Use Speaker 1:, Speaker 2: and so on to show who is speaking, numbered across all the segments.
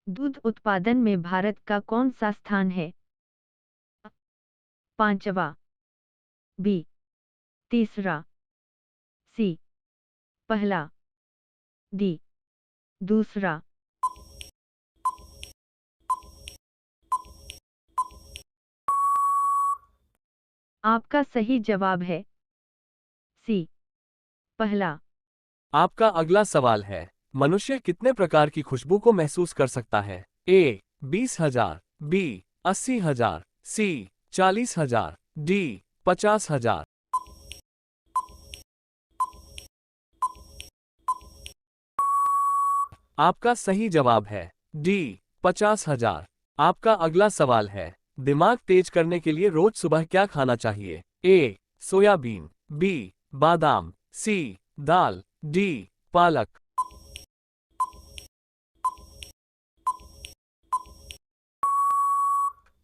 Speaker 1: दूध उत्पादन में भारत का कौन सा स्थान है? पांचवा, बी तीसरा, सी पहला, डी दूसरा। आपका सही जवाब है सी पहला।
Speaker 2: आपका अगला सवाल है, मनुष्य कितने प्रकार की खुशबू को महसूस कर सकता है? ए 20,000, बी 80,000, सी 40,000, डी 50,000। आपका सही जवाब है डी 50,000। आपका अगला सवाल है, दिमाग तेज करने के लिए रोज सुबह क्या खाना चाहिए? ए सोयाबीन, बी बादाम, सी दाल, डी पालक।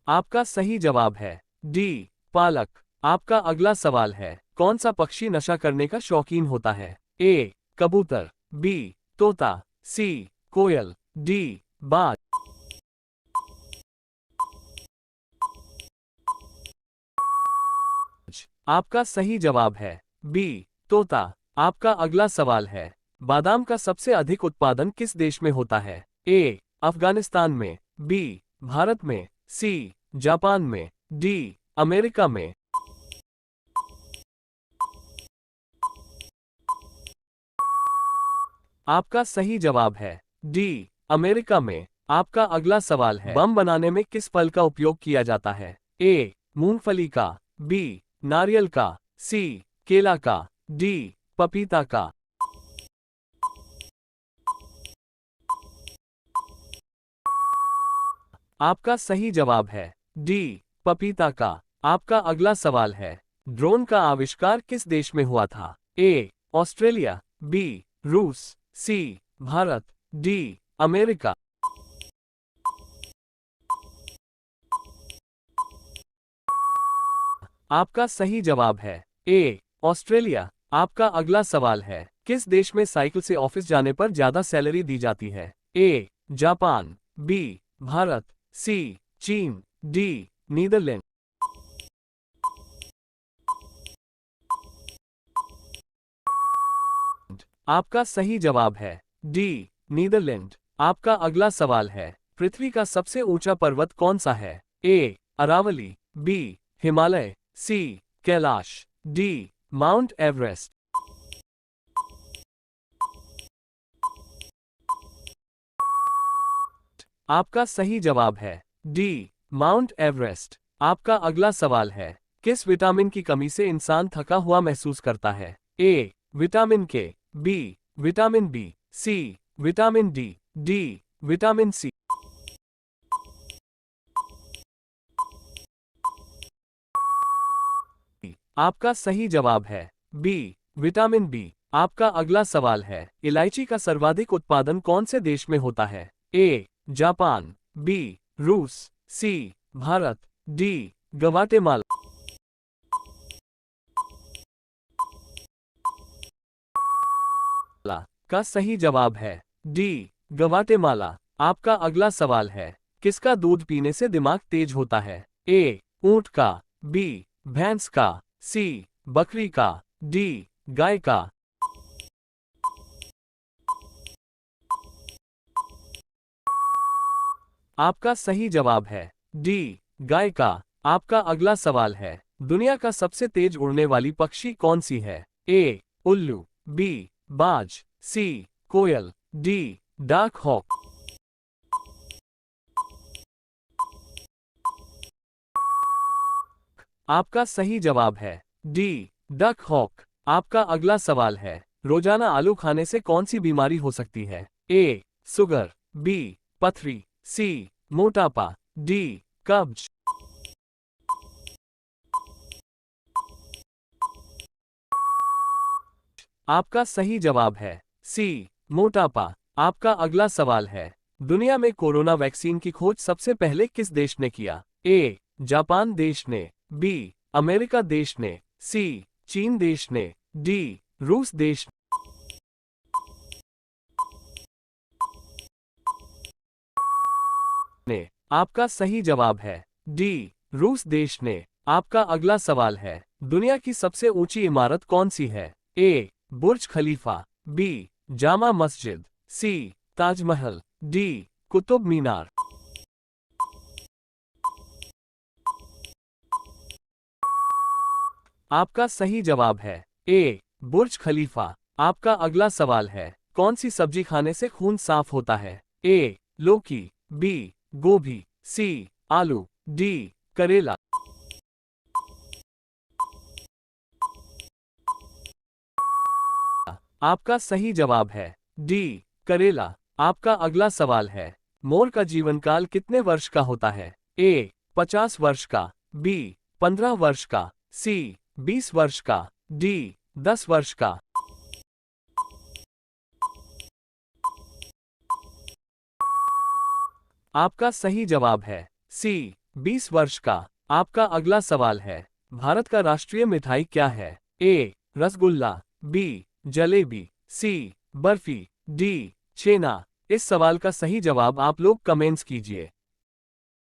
Speaker 2: आपका सही जवाब है डी पालक। आपका अगला सवाल है, कौन सा पक्षी नशा करने का शौकीन होता है? ए कबूतर, बी तोता, सी कोयल, डी बाज। आपका सही जवाब है बी तोता। आपका अगला सवाल है, बादाम का सबसे अधिक उत्पादन किस देश में होता है? ए अफगानिस्तान में, बी भारत में, सी जापान में, डी अमेरिका में। आपका सही जवाब है डी अमेरिका में। आपका अगला सवाल है, बम बनाने में किस फल का उपयोग किया जाता है? ए मूंगफली का, बी नारियल का, सी केला का, डी पपीता का। आपका सही जवाब है डी पपीता का। आपका अगला सवाल है, ड्रोन का आविष्कार किस देश में हुआ था? ए ऑस्ट्रेलिया, बी रूस, सी भारत, डी अमेरिका। आपका सही जवाब है ए ऑस्ट्रेलिया। आपका अगला सवाल है, किस देश में साइकिल से ऑफिस जाने पर ज्यादा सैलरी दी जाती है? ए जापान, बी भारत, सी चीन, डी नीदरलैंड। आपका सही जवाब है डी नीदरलैंड। आपका अगला सवाल है, पृथ्वी का सबसे ऊंचा पर्वत कौन सा है? ए अरावली, बी हिमालय, सी कैलाश, डी माउंट एवरेस्ट। आपका सही जवाब है डी माउंट एवरेस्ट। आपका अगला सवाल है, किस विटामिन की कमी से इंसान थका हुआ महसूस करता है? A vitamin K, B vitamin B, C vitamin D, D vitamin C. आपका सही जवाब है बी विटामिन बी। आपका अगला सवाल है, इलायची का सर्वाधिक उत्पादन कौन से देश में होता है? ए जापान, बी रूस, सी भारत, डी ग्वाटेमाला। का सही जवाब है डी ग्वाटेमाला। आपका अगला सवाल है, किसका दूध पीने से दिमाग तेज होता है? ए ऊंट का, बी भैंस का, सी बकरी का, डी गाय का। आपका सही जवाब है डी गाय का। आपका अगला सवाल है, दुनिया का सबसे तेज उड़ने वाली पक्षी कौन सी है? ए उल्लू, बी बाज, सी कोयल, डी डाक हॉक। आपका सही जवाब है डी डक हॉक। आपका अगला सवाल है, रोजाना आलू खाने से कौन सी बीमारी हो सकती है? ए शुगर, बी पथरी, सी मोटापा, डी कब्ज। आपका सही जवाब है सी मोटापा। आपका अगला सवाल है, दुनिया में कोरोना वैक्सीन की खोज सबसे पहले किस देश ने किया? ए जापान देश ने, बी अमेरिका देश ने, सी चीन देश ने, डी रूस देश ने। ने आपका सही जवाब है डी रूस देश ने। आपका अगला सवाल है, दुनिया की सबसे ऊंची इमारत कौन सी है? ए बुर्ज खलीफा, बी जामा मस्जिद, सी ताजमहल, डी कुतुब मीनार। आपका सही जवाब है ए बुर्ज खलीफा। आपका अगला सवाल है, कौन सी सब्जी खाने से खून साफ होता है? ए लौकी, बी गोभी, सी आलू, डी करेला। आपका सही जवाब है डी करेला। आपका अगला सवाल है, मोर का जीवन काल कितने वर्ष का होता है? ए 50 वर्ष का, बी 15 वर्ष का, सी 20 वर्ष का, डी 10 वर्ष का। आपका सही जवाब है सी 20 वर्ष का। आपका अगला सवाल है, भारत का राष्ट्रीय मिठाई क्या है? ए रसगुल्ला, बी जलेबी, सी बर्फी, डी छेना। इस सवाल का सही जवाब आप लोग कमेंट्स कीजिए।